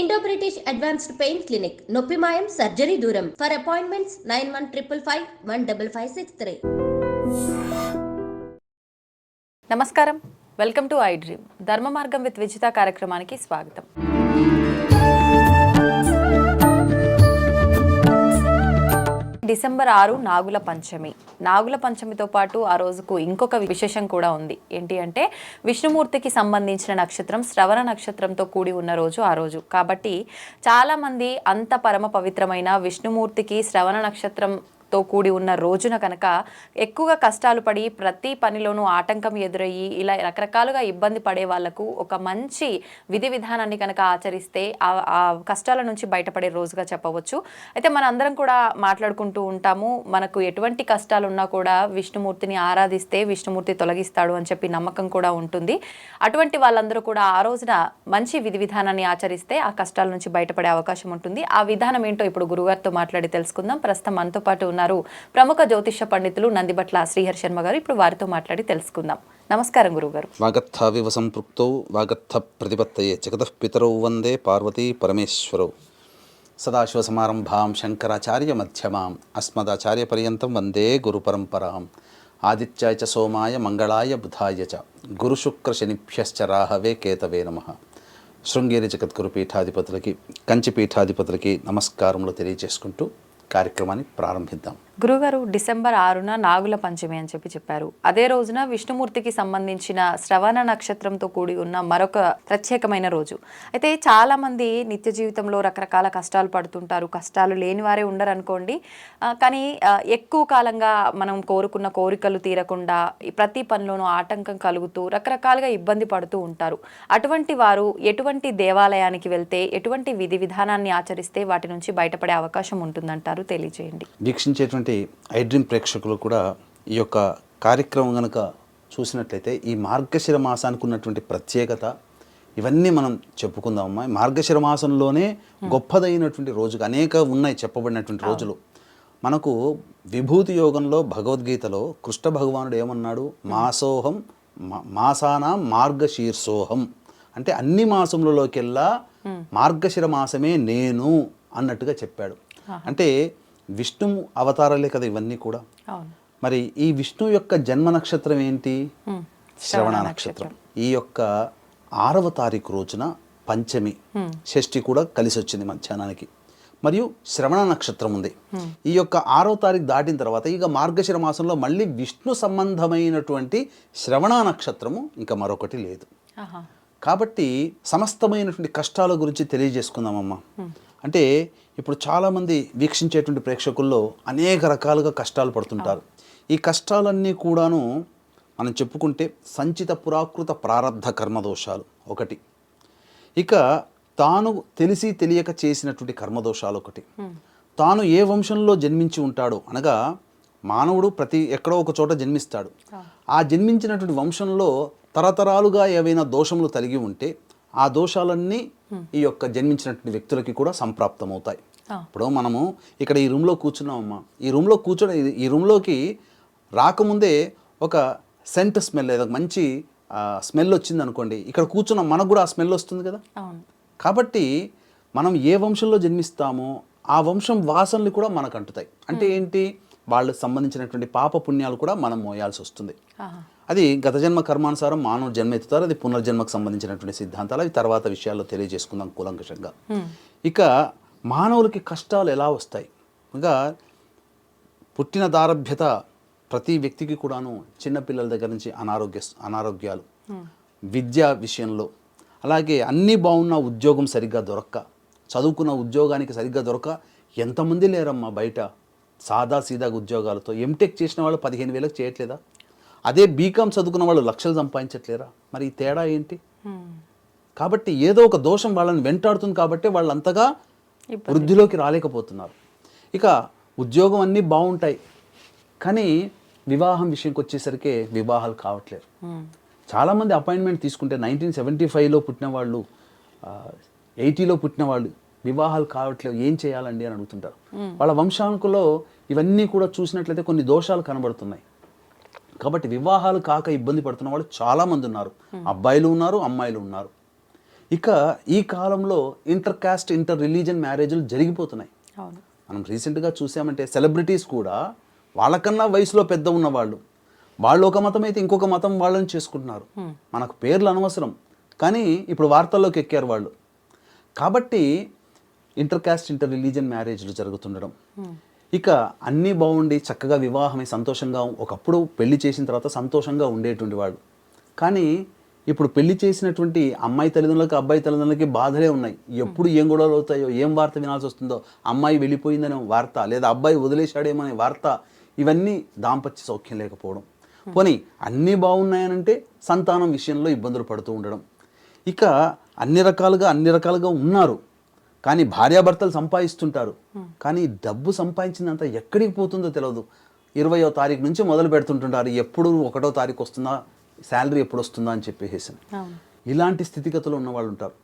Indo British advanced pain clinic నొప్పి మాయం surgery దూరం ఫర్ అపాయింట్మెంట్స్ 9155515563. నమస్కారం, వెల్కమ్ టు ఐ డ్రీమ్. ధర్మ మార్గం విత్ విజిత కార్యక్రమానికి స్వాగతం. డిసెంబర్ 6 నాగుల పంచమి. నాగుల పంచమితో పాటు ఆ రోజుకు ఇంకొక విశేషం కూడా ఉంది. ఏంటి అంటే విష్ణుమూర్తికి సంబంధించిన నక్షత్రం శ్రవణ నక్షత్రంతో కూడి ఉన్న రోజు ఆ రోజు. కాబట్టి చాలామంది అంత పరమ పవిత్రమైన విష్ణుమూర్తికి శ్రవణ నక్షత్రంతో కూడి ఉన్న రోజున కనుక ఎక్కువగా కష్టాలు పడి ప్రతి పనిలోనూ ఆటంకం ఎదురయ్యి ఇలా రకరకాలుగా ఇబ్బంది పడే వాళ్లకు ఒక మంచి విధి విధానాన్ని కనుక ఆచరిస్తే ఆ కష్టాల నుంచి బయటపడే రోజుగా చెప్పవచ్చు. అయితే మన అందరం కూడా మాట్లాడుకుంటూ ఉంటాము, మనకు ఎటువంటి కష్టాలు ఉన్నా కూడా విష్ణుమూర్తిని ఆరాధిస్తే విష్ణుమూర్తి తొలగిస్తాడు అని చెప్పి నమ్మకం కూడా ఉంటుంది. అటువంటి వాళ్ళందరూ కూడా ఆ రోజున మంచి విధి విధానాన్ని ఆచరిస్తే ఆ కష్టాల నుంచి బయటపడే అవకాశం ఉంటుంది. ఆ విధానం ఏంటో ఇప్పుడు గురుగారితో మాట్లాడి తెలుసుకుందాం. ప్రస్తుతం మనతో పాటు ఉన్నారు ప్రముఖ జ్యోతిష పండితులు నందిబట్ల శ్రీహరి శర్మ గారు. ఇప్పుడు వారితో మాట్లాడి తెలుసుకుందాం. నమస్కారం గురుగారు. వాగర్థావివ సంపృక్తౌ వాగర్థ ప్రతిపత్తయే జగతః పితరౌ వందే పార్వతీ పరమేశ్వరౌ. సదాశివసమారంభాం శంకరాచార్య మధ్యమాం అస్మదాచార్య పర్యంతం వందే గురు పరంపరాం. ఆదిత్యాయ చ సోమాయ మంగళాయ బుధాయ చ గురుశుక్ర శనిభ్యశ్చ రాహవే కేతవే నమః. శృంగేరి జగద్గురు పీఠాధిపతులకి కంచి పీఠాధిపతులకి నమస్కారములు తెలియజేసుకుంటూ కార్యక్రమాన్ని ప్రారంభిద్దాం. గురుగారు, డిసెంబర్ 6న నాగుల పంచమి అని చెప్పారు. అదే రోజున విష్ణుమూర్తికి సంబంధించిన శ్రవణ నక్షత్రంతో కూడి ఉన్న మరొక ప్రత్యేకమైన రోజు. అయితే చాలా మంది నిత్య జీవితంలో రకరకాల కష్టాలు పడుతుంటారు. కష్టాలు లేని వారే ఉండరు అనుకోండి. కానీ ఎక్కువ కాలంగా మనం కోరుకున్న కోరికలు తీరకుండా ప్రతి పనిలోనూ ఆటంకం కలుగుతూ రకరకాలుగా ఇబ్బంది పడుతూ ఉంటారు. అటువంటి వారు ఎటువంటి దేవాలయానికి వెళ్తే ఎటువంటి విధి విధానాన్ని ఆచరిస్తే వాటి నుంచి బయటపడే అవకాశం ఉంటుందంటారు? తెలియజేయండి. వీక్షించేటువంటి ఐ డ్రీమ్ ప్రేక్షకులు కూడా ఈ యొక్క కార్యక్రమం కనుక చూసినట్లయితే ఈ మార్గశిర మాసానికి ఉన్నటువంటి ప్రత్యేకత ఇవన్నీ మనం చెప్పుకుందామమ్మా. మార్గశిర మాసంలోనే గొప్పదైనటువంటి రోజుగా అనేక ఉన్నాయి చెప్పబడినటువంటి రోజులు. మనకు విభూతి యోగంలో భగవద్గీతలో కృష్ణ భగవానుడు ఏమన్నాడు? మాసోహం మాసానాం మార్గశీర్షోహం అంటే అన్ని మాసములలోకెల్లా మార్గశిర మాసమే నేను అన్నట్టుగా చెప్పాడు. అంటే విష్ణు అవతారాలే కదా ఇవన్నీ కూడా. మరి ఈ విష్ణు యొక్క జన్మ నక్షత్రం ఏంటి? శ్రవణ నక్షత్రం. ఈ యొక్క 6వ తారీఖు రోజున పంచమి షష్ఠి కూడా కలిసి వచ్చింది మధ్యాహ్నానికి. మరియు శ్రవణ నక్షత్రం ఉంది. ఈ యొక్క 6వ తారీఖు దాటిన తర్వాత ఇక మార్గశిర మాసంలో మళ్ళీ విష్ణు సంబంధమైనటువంటి శ్రవణ నక్షత్రము ఇంకా మరొకటి లేదు. కాబట్టి సమస్తమైనటువంటి కష్టాల గురించి తెలియజేసుకుందామమ్మా. అంటే ఇప్పుడు చాలామంది వీక్షించేటువంటి ప్రేక్షకుల్లో అనేక రకాలుగా కష్టాలు పడుతుంటారు. ఈ కష్టాలన్నీ కూడాను మనం చెప్పుకుంటే సంచిత పురాకృత ప్రారబ్ధ కర్మదోషాలు ఒకటి, ఇక తాను తెలిసి తెలియక చేసినటువంటి కర్మదోషాలు ఒకటి, తాను ఏ వంశంలో జన్మించి ఉంటాడో అనగా మానవుడు ఎక్కడో ఒక చోట జన్మిస్తాడు. ఆ జన్మించినటువంటి వంశంలో తరతరాలుగా ఏవైనా దోషములు తలిగి ఉంటే ఆ దోషాలన్నీ ఈ యొక్క జన్మించినటువంటి వ్యక్తులకి కూడా సంప్రాప్తమవుతాయి. ఇప్పుడు మనము ఇక్కడ ఈ రూమ్లో కూర్చున్నామమ్మా. ఈ రూమ్లోకి రాకముందే ఒక సెంట్ స్మెల్, ఏదో మంచి స్మెల్ వచ్చింది అనుకోండి, ఇక్కడ కూర్చున్నాం మనకు కూడా ఆ స్మెల్ వస్తుంది కదా. కాబట్టి మనం ఏ వంశంలో జన్మిస్తామో ఆ వంశం వాసనలు కూడా మనకు అంటుతాయి. అంటే ఏంటి? వాళ్ళకి సంబంధించినటువంటి పాప పుణ్యాలు కూడా మనం మోయాల్సి వస్తుంది. అది గత జన్మ కర్మానుసారం మానవ జన్మ ఎత్తుతారు. అది పునర్జన్మకు సంబంధించినటువంటి సిద్ధాంతాలు. అవి తర్వాత విషయాల్లో తెలియజేసుకుందాం కూలంకషంగా. ఇక మానవులకి కష్టాలు ఎలా వస్తాయి? ఇంకా పుట్టిన దారభ్యత ప్రతి వ్యక్తికి కూడాను చిన్నపిల్లల దగ్గర నుంచి అనారోగ్యాలు, విద్యా విషయంలో, అలాగే అన్నీ బాగున్న ఉద్యోగం సరిగ్గా దొరక్క, చదువుకున్న ఉద్యోగానికి సరిగ్గా దొరక ఎంతమంది లేరమ్మా బయట సాదా సీదాగా ఉద్యోగాలతో. ఎంటెక్ చేసిన వాళ్ళు 15,000 చేయట్లేదా? అదే బీకామ్ చదువుకున్న వాళ్ళు లక్షలు సంపాదించట్లేరా? మరి ఈ తేడా ఏంటి? కాబట్టి ఏదో ఒక దోషం వాళ్ళని వెంటాడుతుంది. కాబట్టి వాళ్ళు అంతగా వృద్ధిలోకి రాలేకపోతున్నారు. ఇక ఉద్యోగం అన్నీ బాగుంటాయి, కానీ వివాహం విషయంకి వచ్చేసరికి వివాహాలు కావట్లేరు. చాలామంది అపాయింట్మెంట్ తీసుకుంటే 1975లో పుట్టిన వాళ్ళు, 80లో పుట్టిన వాళ్ళు వివాహాలు కావట్లేదు, ఏం చేయాలండి అని అడుగుతుంటారు. వాళ్ళ వంశానుకులో ఇవన్నీ కూడా చూసినట్లయితే కొన్ని దోషాలు కనబడుతున్నాయి. కాబట్టి వివాహాలు కాక ఇబ్బంది పడుతున్న వాళ్ళు చాలామంది ఉన్నారు. అబ్బాయిలు ఉన్నారు, అమ్మాయిలు ఉన్నారు. ఇక ఈ కాలంలో ఇంటర్ కాస్ట్ ఇంటర్ రిలీజన్ మ్యారేజ్లు జరిగిపోతున్నాయి. అవును. మనం రీసెంట్గా చూసామంటే సెలబ్రిటీస్ కూడా వాళ్ళకన్నా వయసులో పెద్ద ఉన్నవాళ్ళు, వాళ్ళు ఒక మతం అయితే ఇంకొక మతం వాళ్ళని చేసుకుంటున్నారు. మనకు పేర్లు అనవసరం, కానీ ఇప్పుడు వార్తల్లోకి ఎక్కారు వాళ్ళు. కాబట్టి ఇంటర్ కాస్ట్ ఇంటర్ రిలీజన్ మ్యారేజ్లు జరుగుతుండడం, ఇక అన్నీ బాగుండి చక్కగా వివాహమై సంతోషంగా ఒకప్పుడు పెళ్లి చేసిన తర్వాత సంతోషంగా ఉండేటువంటి వాళ్ళు. కానీ ఇప్పుడు పెళ్లి చేసినటువంటి అమ్మాయి తల్లిదండ్రులకి అబ్బాయి తల్లిదండ్రులకి బాధలే ఉన్నాయి. ఎప్పుడు ఏం గొడవలు అవుతాయో, ఏం వార్త వినాల్సి వస్తుందో, అమ్మాయి వెళ్ళిపోయిందనే వార్త, లేదా అబ్బాయి వదిలేశాడేమనే వార్త, ఇవన్నీ దాంపత్య సౌఖ్యం లేకపోవడం. పోనీ అన్నీ బాగున్నాయనంటే సంతానం విషయంలో ఇబ్బందులు పడుతూ ఉండడం. ఇక అన్ని రకాలుగా ఉన్నారు, కానీ భార్యాభర్తలు సంపాదిస్తుంటారు, కానీ డబ్బు సంపాదించినంత ఎక్కడికి పోతుందో తెలియదు. 20వ తారీఖు నుంచి మొదలు పెడుతుంటుంటారు, ఎప్పుడు 1వ తారీఖు వస్తుందా, శాలరీ ఎప్పుడు వస్తుందా అని చెప్పేసి. ఇలాంటి స్థితిగతులు ఉన్న వాళ్ళు ఉంటారు.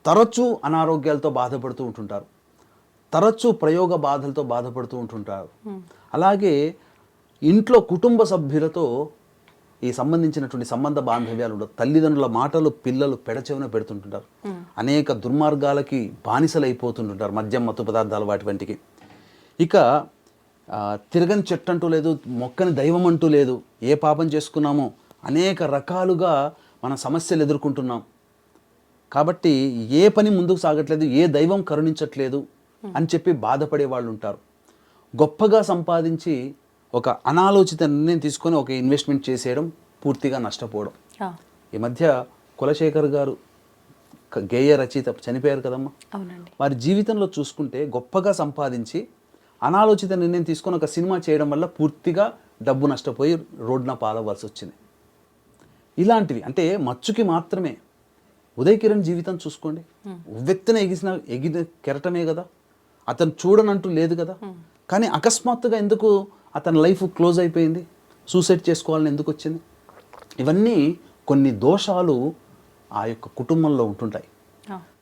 తరచూ అనారోగ్యాలతో బాధపడుతూ ఉంటుంటారు, తరచూ ప్రయోగ బాధలతో బాధపడుతూ ఉంటుంటారు. అలాగే ఇంట్లో కుటుంబ సభ్యులతో ఈ సంబంధించినటువంటి సంబంధ బాంధవ్యాలు ఉండవు. తల్లిదండ్రుల మాటలు పిల్లలు పెడచెవిన పెడుతుంటుంటారు. అనేక దుర్మార్గాలకి బానిసలైపోతుంటుంటారు, మద్యం మత్తు పదార్థాలు వాటి వంటికి. ఇక తిరగని చెట్టు అంటూ లేదు, మొక్కని దైవం అంటూ లేదు. ఏ పాపం చేసుకున్నామో అనేక రకాలుగా మన సమస్యలు ఎదుర్కొంటున్నాం. కాబట్టి ఏ పని ముందుకు సాగట్లేదు, ఏ దైవం కరుణించట్లేదు అని చెప్పి బాధపడే వాళ్ళు ఉంటారు. గొప్పగా సంపాదించి ఒక అనాలోచిత నిర్ణయం తీసుకొని ఒక ఇన్వెస్ట్మెంట్ చేసేయడం, పూర్తిగా నష్టపోవడం. ఈ మధ్య కులశేఖర్ గారు గేయ రచయిత చనిపోయారు కదమ్మా. వారి జీవితంలో చూసుకుంటే గొప్పగా సంపాదించి అనాలోచిత నిర్ణయం తీసుకొని ఒక సినిమా చేయడం వల్ల పూర్తిగా డబ్బు నష్టపోయి రోడ్డున పాలవలసి వచ్చింది. ఇలాంటివి అంటే మచ్చుకి మాత్రమే. ఉదయ్ కిరణ్ జీవితం చూసుకోండి, ఉవ్వెత్తున ఎగిన కెరటమే కదా, అతను చూడనంటూ లేదు కదా. కానీ అకస్మాత్తుగా ఎందుకు అతని లైఫ్ క్లోజ్ అయిపోయింది, సూసైడ్ చేసుకోవాలని ఎందుకు వచ్చింది? ఇవన్నీ కొన్ని దోషాలు ఆ యొక్క కుటుంబంలో ఉంటుంటాయి.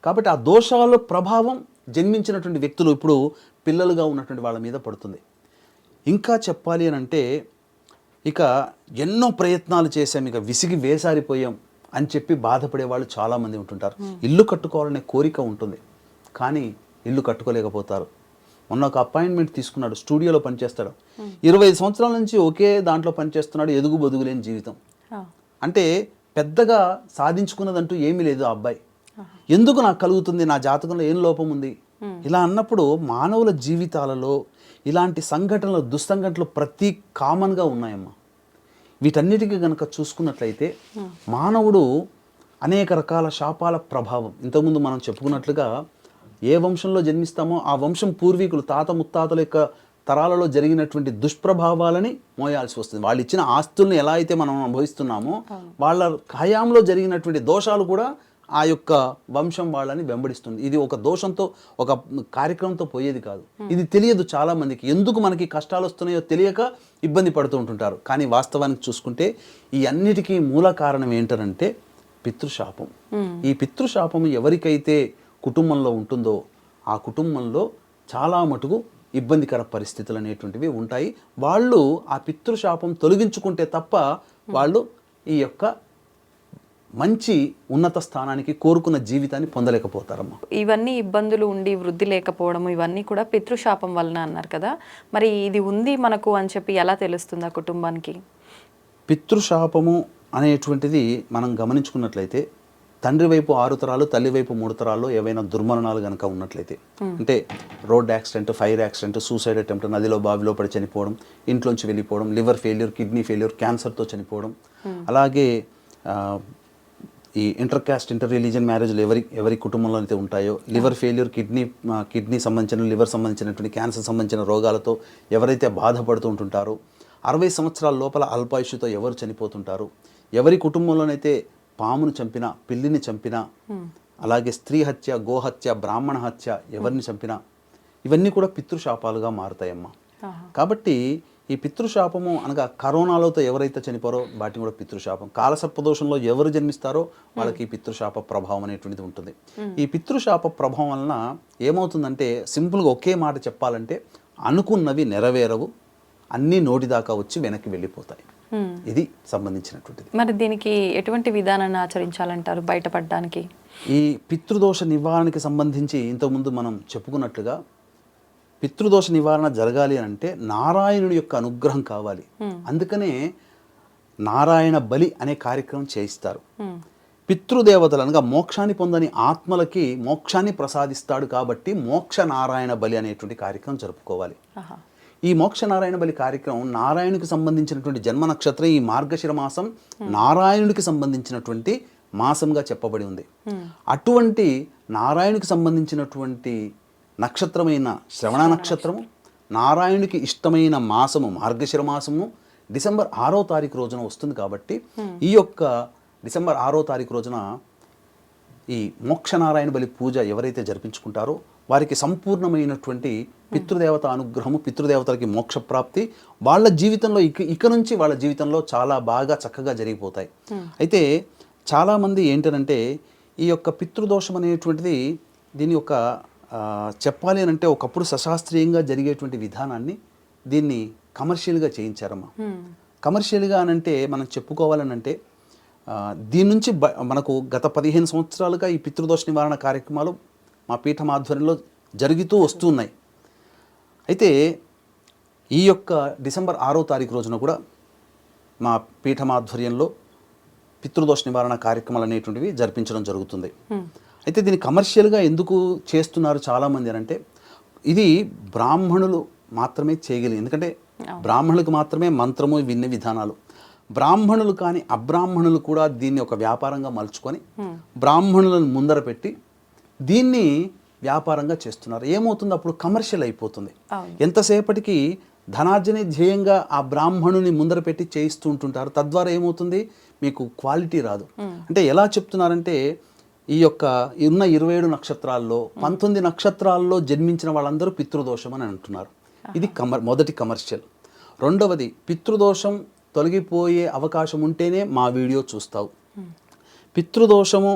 కాబట్టి ఆ దోషాల ప్రభావం జన్మించినటువంటి వ్యక్తులు ఇప్పుడు పిల్లలుగా ఉన్నటువంటి వాళ్ళ మీద పడుతుంది. ఇంకా చెప్పాలి అని అంటే, ఇక ఎన్నో ప్రయత్నాలు చేసాం, ఇక విసిగి వేసారిపోయాం అని చెప్పి బాధపడే వాళ్ళు చాలామంది ఉంటుంటారు. ఇల్లు కట్టుకోవాలనే కోరిక ఉంటుంది, కానీ ఇల్లు కట్టుకోలేకపోతారు. మొన్న ఒక అపాయింట్మెంట్ తీసుకున్నాడు, స్టూడియోలో పనిచేస్తాడు. 25 సంవత్సరాల నుంచి ఒకే దాంట్లో పనిచేస్తున్నాడు, ఎదుగు బొదుగులేని జీవితం. అంటే పెద్దగా సాధించుకున్నదంటూ ఏమీ లేదు ఆ అబ్బాయి. ఎందుకు నాకు కలుగుతుంది, నా జాతకంలో ఏం లోపం ఉంది ఇలా అన్నప్పుడు, మానవుల జీవితాలలో ఇలాంటి సంఘటనలు, దుస్సంఘటనలు ప్రతి కామన్గా ఉన్నాయమ్మా. వీటన్నిటికీ కనుక చూసుకున్నట్లయితే మానవుడు అనేక రకాల శాపాల ప్రభావం, ఇంతకుముందు మనం చెప్పుకున్నట్లుగా ఏ వంశంలో జన్మిస్తామో ఆ వంశం పూర్వీకులు తాత ముత్తాతల యొక్క తరాలలో జరిగినటువంటి దుష్ప్రభావాలని మోయాల్సి వస్తుంది. వాళ్ళు ఇచ్చిన ఆస్తుల్ని ఎలా అయితే మనం అనుభవిస్తున్నామో, వాళ్ళ హయాంలో జరిగినటువంటి దోషాలు కూడా ఆ యొక్క వంశం వాళ్ళని వెంబడిస్తుంది. ఇది ఒక దోషంతో, ఒక కార్యక్రమంతో పోయేది కాదు. ఇది తెలియదు చాలా మందికి. ఎందుకు మనకి కష్టాలు వస్తున్నాయో తెలియక ఇబ్బంది పడుతూ ఉంటుంటారు. కానీ వాస్తవానికి చూసుకుంటే ఈ అన్నిటికీ మూల కారణం ఏంటంటే పితృశాపం. ఈ పితృశాపం ఎవరికైతే కుటుంబంలో ఉంటుందో ఆ కుటుంబంలో చాలా మటుకు ఇబ్బందికర పరిస్థితులు అనేటువంటివి ఉంటాయి. వాళ్ళు ఆ పితృశాపం తొలగించుకుంటే తప్ప వాళ్ళు ఈ యొక్క మంచి ఉన్నత స్థానానికి కోరుకున్న జీవితాన్ని పొందలేకపోతారమ్మా. ఇవన్నీ ఇబ్బందులు ఉండి వృద్ధి లేకపోవడం ఇవన్నీ కూడా పితృశాపం వలన అన్నారు కదా, మరి ఇది ఉంది మనకు అని చెప్పి ఎలా తెలుస్తుంది ఆ కుటుంబానికి? పితృశాపము అనేటువంటిది మనం గమనించుకున్నట్లయితే తండ్రి వైపు 6 తరాలు, తల్లి వైపు 3 తరాల్లో ఏవైనా దుర్మరణాలు కనుక ఉన్నట్లయితే, అంటే road accident, fire accident, suicide attempt, నదిలో బావిలో పడి చనిపోవడం, ఇంట్లోంచి వెళ్ళిపోవడం, లివర్ ఫెయిల్యూర్, కిడ్నీ ఫెయిల్యూర్, క్యాన్సర్తో చనిపోవడం, అలాగే ఈ ఇంటర్ కాస్ట్ ఇంటర్ రిలీజన్ మ్యారేజ్లు ఎవరి కుటుంబంలో అయితే ఉంటాయో లివర్ ఫెయిల్యూర్, కిడ్నీ సంబంధించిన, లివర్ సంబంధించినటువంటి క్యాన్సర్ సంబంధించిన రోగాలతో ఎవరైతే బాధపడుతూ ఉంటుంటారో, 60 సంవత్సరాల లోపల అల్పాయుషుతో ఎవరు చనిపోతుంటారు, ఎవరి కుటుంబంలోనైతే పామును చంపినా, పిల్లిని చంపినా, అలాగే స్త్రీ హత్య, గోహత్య, బ్రాహ్మణ హత్య ఎవరిని చంపినా ఇవన్నీ కూడా పితృశాపాలుగా మారుతాయమ్మా. కాబట్టి ఈ పితృశాపము అనగా కరోనాలతో ఎవరైతే చనిపోరో వాటిని కూడా పితృశాపం. కాలసర్పదోషంలో ఎవరు జన్మిస్తారో వాళ్ళకి ఈ పితృశాప ప్రభావం అనేటువంటిది ఉంటుంది. ఈ పితృశాప ప్రభావం వలన ఏమవుతుందంటే, సింపుల్గా ఒకే మాట చెప్పాలంటే, అనుకున్నవి నెరవేరవు, అన్నీ నోటి దాకా వచ్చి వెనక్కి వెళ్ళిపోతాయి. ఇది సంబంధించినటువంటిది. మరి దీనికి ఎటువంటి విధానాన్ని ఆచరించాలంటారు బయటపడడానికి? ఈ పితృదోష నివారణకి సంబంధించి ఇంతకుముందు మనం చెప్పుకున్నట్లుగా పితృదోష నివారణ జరగాలి అంటే నారాయణుడి యొక్క అనుగ్రహం కావాలి. అందుకనే నారాయణ బలి అనే కార్యక్రమం చేయిస్తారు. పితృదేవతలు అనగా మోక్షాన్ని పొందని ఆత్మలకి మోక్షాన్ని ప్రసాదిస్తాడు కాబట్టి మోక్ష నారాయణ బలి అనేటువంటి కార్యక్రమం జరుపుకోవాలి. ఈ మోక్ష నారాయణ బలి కార్యక్రమం నారాయణుడికి సంబంధించినటువంటి జన్మ నక్షత్రం ఈ మార్గశిర మాసం నారాయణుడికి సంబంధించినటువంటి మాసంగా చెప్పబడి ఉంది. అటువంటి నారాయణుడికి సంబంధించినటువంటి నక్షత్రమైన శ్రవణ నక్షత్రము, నారాయణుడికి ఇష్టమైన మాసము మార్గశిర మాసము డిసెంబర్ 6వ తారీఖు రోజున వస్తుంది. కాబట్టి ఈ యొక్క డిసెంబర్ 6వ తారీఖు రోజున ఈ మోక్షనారాయణ బలి పూజ ఎవరైతే జరిపించుకుంటారో వారికి సంపూర్ణమైనటువంటి పితృదేవత అనుగ్రహము, పితృదేవతలకి మోక్షప్రాప్తి వాళ్ళ జీవితంలో ఇక నుంచి వాళ్ళ జీవితంలో చాలా బాగా చక్కగా జరిగిపోతాయి. అయితే చాలామంది ఏంటంటే ఈ యొక్క పితృదోషం అనేటువంటిది దీని యొక్క చెప్పాలి అని అంటే ఒకప్పుడు సశాస్త్రీయంగా జరిగేటువంటి విధానాన్ని దీన్ని కమర్షియల్గా చేయించారమ్మా. కమర్షియల్గా అనంటే మనం చెప్పుకోవాలనంటే దీని నుంచి మనకు గత 15 సంవత్సరాలుగా ఈ పితృదోష నివారణ కార్యక్రమాలు మా పీఠం ఆధ్వర్యంలో జరుగుతూ వస్తున్నాయి. అయితే ఈ యొక్క డిసెంబర్ 6వ తారీఖు రోజున కూడా మా పీఠం ఆధ్వర్యంలో పితృదోష నివారణ కార్యక్రమాలు అనేటువంటివి జరిపించడం జరుగుతుంది. అయితే దీన్ని కమర్షియల్గా ఎందుకు చేస్తున్నారు చాలామంది అని అంటే ఇది బ్రాహ్మణులు మాత్రమే చేయగలిగి, ఎందుకంటే బ్రాహ్మణులకు మాత్రమే మంత్రము విన్న విధానాలు. బ్రాహ్మణులు కానీ అబ్రాహ్మణులు కూడా దీన్ని ఒక వ్యాపారంగా మలుచుకొని బ్రాహ్మణులను ముందర పెట్టి దీన్ని వ్యాపారంగా చేస్తున్నారు. ఏమవుతుంది అప్పుడు కమర్షియల్ అయిపోతుంది. ఎంతసేపటికి ధనార్జనే ధ్యేయంగా ఆ బ్రాహ్మణుని ముందర పెట్టి చేయిస్తూ ఉంటుంటారు. తద్వారా ఏమవుతుంది మీకు క్వాలిటీ రాదు. అంటే ఎలా చెప్తున్నారంటే ఈ యొక్క ఉన్న 27 నక్షత్రాల్లో 19 నక్షత్రాల్లో జన్మించిన వాళ్ళందరూ పితృదోషం అని అంటున్నారు. ఇది మొదటి కమర్షియల్. రెండవది పితృదోషం తొలగిపోయే అవకాశం ఉంటేనే మా వీడియో చూస్తావు, పితృదోషము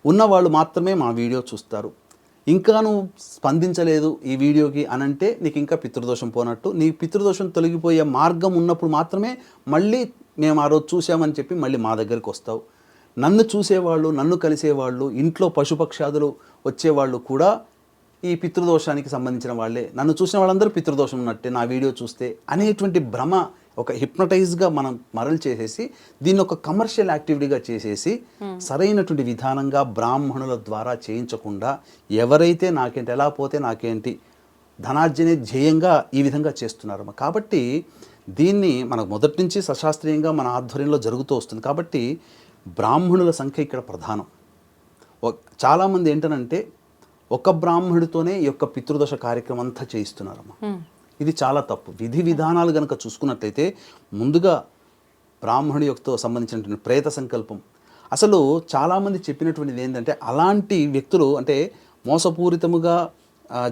ఉన్నవాళ్ళు మాత్రమే మా వీడియో చూస్తారు, ఇంకా నువ్వు స్పందించలేదు ఈ వీడియోకి అనంటే నీకు ఇంకా పితృదోషం పోనట్టు. నీ పితృదోషం తొలగిపోయే మార్గం ఉన్నప్పుడు మాత్రమే మళ్ళీ మేము ఆ రోజు చూసామని చెప్పి మళ్ళీ మా దగ్గరికి వస్తావు. నన్ను చూసేవాళ్ళు, నన్ను కలిసేవాళ్ళు, ఇంట్లో పశుపక్షాదులు వచ్చేవాళ్ళు కూడా ఈ పితృదోషానికి సంబంధించిన వాళ్ళే. నన్ను చూసిన వాళ్ళందరూ పితృదోషం ఉన్నట్టే నా వీడియో చూస్తే అనేటువంటి భ్రమ ఒక హిప్నటైజ్గా మనం మరలు చేసేసి దీన్ని ఒక కమర్షియల్ యాక్టివిటీగా చేసేసి సరైనటువంటి విధానంగా బ్రాహ్మణుల ద్వారా చేయించకుండా ఎవరైతే నాకేంటి ఎలా పోతే నాకేంటి ధనార్జనే ధ్యేయంగా ఈ విధంగా చేస్తున్నారు. కాబట్టి దీన్ని మనకు మొదటి నుంచి సశాస్త్రీయంగా మన ఆధ్వర్యంలో జరుగుతూ వస్తుంది. కాబట్టి బ్రాహ్మణుల సంఖ్య ఇక్కడ ప్రధానం. చాలామంది ఏంటనంటే ఒక బ్రాహ్మణుడితోనే ఈ యొక్క పితృదోష కార్యక్రమం అంతా చేయిస్తున్నారమ్మా. ఇది చాలా తప్పు. విధి విధానాలు కనుక చూసుకున్నట్లయితే ముందుగా బ్రాహ్మణుడి యొక్క సంబంధించినటువంటి ప్రేత సంకల్పం. అసలు చాలామంది చెప్పినటువంటిది ఏంటంటే అలాంటి వ్యక్తులు అంటే మోసపూరితముగా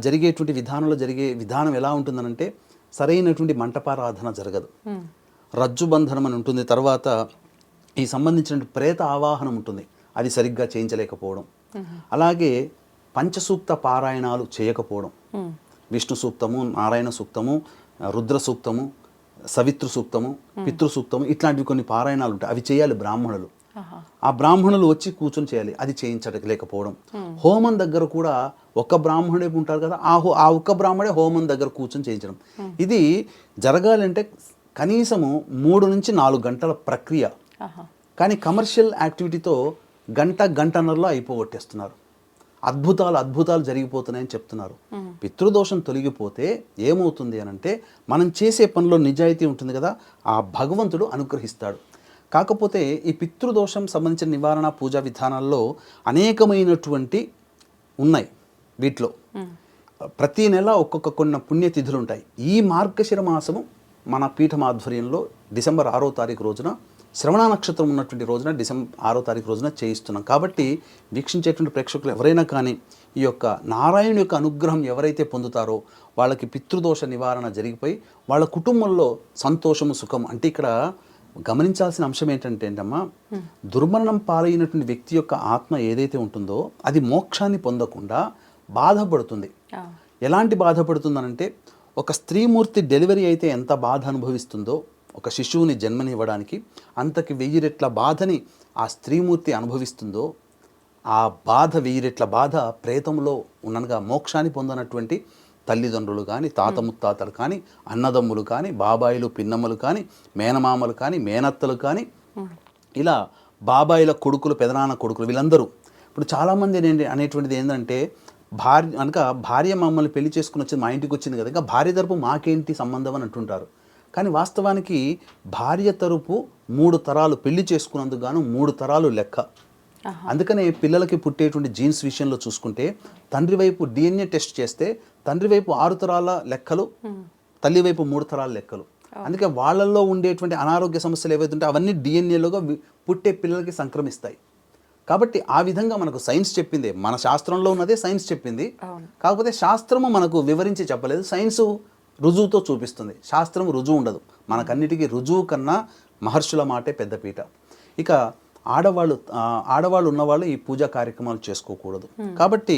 జరిగేటువంటి విధానంలో జరిగే విధానం ఎలా ఉంటుందనంటే సరైనటువంటి మంటపారాధన జరగదు, రజ్జుబంధనం అని ఉంటుంది, తర్వాత ఈ సంబంధించిన ప్రేత ఆవాహనం ఉంటుంది, అది సరిగ్గా చేయించలేకపోవడం, అలాగే పంచసూక్త పారాయణాలు చేయకపోవడం, విష్ణు సూక్తము, నారాయణ సూక్తము, రుద్ర సూక్తము, సవితృ సూక్తము, పితృ సూక్తము ఇట్లాంటివి కొన్ని పారాయణాలు ఉంటాయి, అవి చేయాలి బ్రాహ్మణులు. ఆ బ్రాహ్మణులు వచ్చి కూర్చొని చేయాలి, అది చేయించలేకపోవడం. హోమం దగ్గర కూడా ఒక్క బ్రాహ్మణుడే ఉంటారు కదా, ఆ ఒక్క బ్రాహ్మణే హోమం దగ్గర కూర్చొని చేయించడం. ఇది జరగాలంటే కనీసము 3 నుంచి 4 గంటల ప్రక్రియ. కానీ కమర్షియల్ యాక్టివిటీతో గంటన్నరలో అయిపోగొట్టేస్తున్నారు. అద్భుతాలు జరిగిపోతున్నాయని చెప్తున్నారు. పితృదోషం తొలగిపోతే ఏమవుతుంది అనంటే మనం చేసే పనిలో నిజాయితీ ఉంటుంది కదా, ఆ భగవంతుడు అనుగ్రహిస్తాడు. కాకపోతే ఈ పితృదోషం సంబంధించిన నివారణ పూజా విధానాల్లో అనేకమైనటువంటి ఉన్నాయి. వీటిలో ప్రతి నెల కొన్ని పుణ్యతిథులు ఉంటాయి. ఈ మార్గశిర మాసము మన పీఠం ఆధ్వర్యంలో డిసెంబర్ 6వ తారీఖు రోజున శ్రవణ నక్షత్రం ఉన్నటువంటి రోజున డిసెంబర్ 6వ తారీఖు రోజున చేయిస్తున్నాం. కాబట్టి వీక్షించేటువంటి ప్రేక్షకులు ఎవరైనా కానీ ఈ యొక్క నారాయణ యొక్క అనుగ్రహం ఎవరైతే పొందుతారో వాళ్ళకి పితృదోష నివారణ జరిగిపోయి వాళ్ళ కుటుంబంలో సంతోషము సుఖం. అంటే ఇక్కడ గమనించాల్సిన అంశం ఏంటంటేంటమ్మా, దుర్మరణం పాలైనటువంటి వ్యక్తి యొక్క ఆత్మ ఏదైతే ఉంటుందో అది మోక్షాన్ని పొందకుండా బాధపడుతుంది. ఎలాంటి బాధపడుతుందనంటే ఒక స్త్రీమూర్తి డెలివరీ అయితే ఎంత బాధ అనుభవిస్తుందో ఒక శిశువుని జన్మనివ్వడానికి అంతకి 1000 రెట్ల బాధని ఆ స్త్రీమూర్తి అనుభవిస్తుందో ఆ బాధ 1000 రెట్ల బాధ ప్రేతంలో ఉన్ననగా మోక్షాన్ని పొందనటువంటి తల్లిదండ్రులు కానీ, తాత ముత్తాతలు కానీ, అన్నదమ్ములు కానీ, బాబాయిలు పిన్నమ్మలు కానీ, మేనమామలు కానీ, మేనత్తలు కానీ, ఇలా బాబాయిల కొడుకులు, పెదనాన్న కొడుకులు, వీళ్ళందరూ ఇప్పుడు చాలామంది అనేటువంటిది ఏంటంటే భార్య మమ్మల్ని పెళ్లి చేసుకుని వచ్చింది, మా ఇంటికి వచ్చింది కదా, ఇంకా భార్య తరపు మాకేంటి సంబంధం అని అంటుంటారు. కానీ వాస్తవానికి భార్య తరపు 3 తరాలు పెళ్లి చేసుకున్నందుకు గాను 3 తరాలు లెక్క. అందుకనే పిల్లలకి పుట్టేటువంటి జీన్స్ విషయంలో చూసుకుంటే తండ్రి వైపు DNA టెస్ట్ చేస్తే తండ్రి వైపు 6 తరాల లెక్కలు, తల్లి వైపు 3 తరాల లెక్కలు. అందుకే వాళ్ళల్లో ఉండేటువంటి అనారోగ్య సమస్యలు ఏవైతే ఉంటే అవన్నీ DNAలోగా పుట్టే పిల్లలకి సంక్రమిస్తాయి. కాబట్టి ఆ విధంగా మనకు సైన్స్ చెప్పింది, మన శాస్త్రంలో ఉన్నదే సైన్స్ చెప్పింది. కాకపోతే శాస్త్రము మనకు వివరించి చెప్పలేదు, సైన్స్ రుజువుతో చూపిస్తుంది. శాస్త్రం రుజువు ఉండదు, మనకన్నిటికీ రుజువు కన్నా మహర్షుల మాటే పెద్దపీట. ఇక ఆడవాళ్ళు ఉన్నవాళ్ళు ఈ పూజా కార్యక్రమాలు చేసుకోకూడదు. కాబట్టి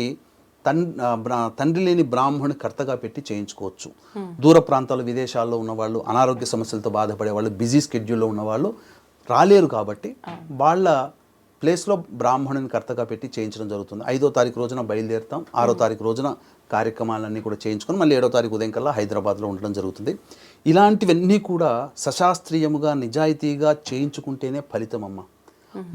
తండ్రి లేని బ్రాహ్మణుని కర్తగా పెట్టి చేయించుకోవచ్చు. దూర ప్రాంతాలు, విదేశాల్లో ఉన్నవాళ్ళు, అనారోగ్య సమస్యలతో బాధపడే వాళ్ళు, బిజీ స్కెడ్యూల్లో ఉన్నవాళ్ళు రాలేరు. కాబట్టి వాళ్ళ ప్లేస్లో బ్రాహ్మణుని కర్తగా పెట్టి చేయించడం జరుగుతుంది. 5వ తారీఖు రోజున బయలుదేరుతాం, 6వ తారీఖు రోజున కార్యక్రమాలన్నీ కూడా చేయించుకొని మళ్ళీ 7వ తారీఖు ఉదయం కల్లా హైదరాబాద్లో ఉండడం జరుగుతుంది. ఇలాంటివన్నీ కూడా సశాస్త్రీయముగా నిజాయితీగా చేయించుకుంటేనే ఫలితం అమ్మ.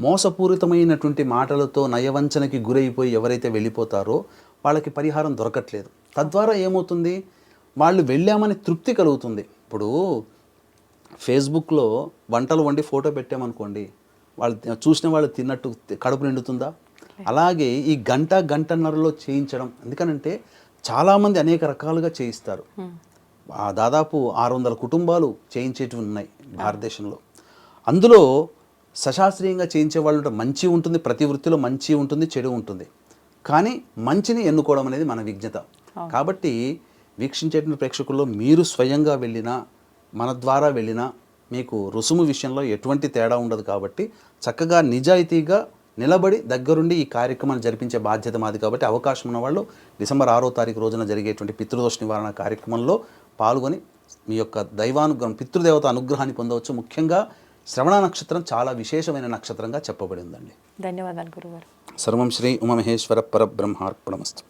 మోసపూరితమైనటువంటి మాటలతో నయవంచనకి గురైపోయి ఎవరైతే వెళ్ళిపోతారో వాళ్ళకి పరిహారం దొరకట్లేదు. తద్వారా ఏమవుతుంది, వాళ్ళు వెళ్ళామని తృప్తి కలుగుతుంది. ఇప్పుడు ఫేస్బుక్లో వంటలు వండి ఫోటో పెట్టామనుకోండి, వాళ్ళు చూసిన వాళ్ళు తిన్నట్టు కడుపు నిండుతుందా? అలాగే ఈ గంటన్నరలో చేయించడం. ఎందుకనంటే చాలామంది అనేక రకాలుగా చేయిస్తారు. దాదాపు 600 కుటుంబాలు చేయించేటివి ఉన్నాయి భారతదేశంలో. అందులో సశాస్త్రీయంగా చేయించే వాళ్ళు మంచి ఉంటుంది, ప్రతి వృత్తిలో మంచి ఉంటుంది, చెడు ఉంటుంది. కానీ మంచిని ఎన్నుకోవడం అనేది మన విజ్ఞత. కాబట్టి వీక్షించేటువంటి ప్రేక్షకుల్లో మీరు స్వయంగా వెళ్ళినా, మన ద్వారా వెళ్ళినా మీకు రుసుము విషయంలో ఎటువంటి తేడా ఉండదు. కాబట్టి చక్కగా నిజాయితీగా నిలబడి దగ్గరుండి ఈ కార్యక్రమాన్ని జరిపించే బాధ్యత మాది. కాబట్టి అవకాశం ఉన్న వాళ్ళు డిసెంబర్ 6వ తారీఖు రోజున జరిగేటువంటి పితృదోష నివారణ కార్యక్రమంలో పాల్గొని మీ యొక్క దైవానుగ్రహం, పితృదేవత అనుగ్రహాన్ని పొందవచ్చు. ముఖ్యంగా శ్రవణ నక్షత్రం చాలా విశేషమైన నక్షత్రంగా చెప్పబడి ఉందండి. ధన్యవాదాలు గురుగారు. సర్వం శ్రీ ఉమామహేశ్వర పరబ్రహ్మార్పణమస్తు.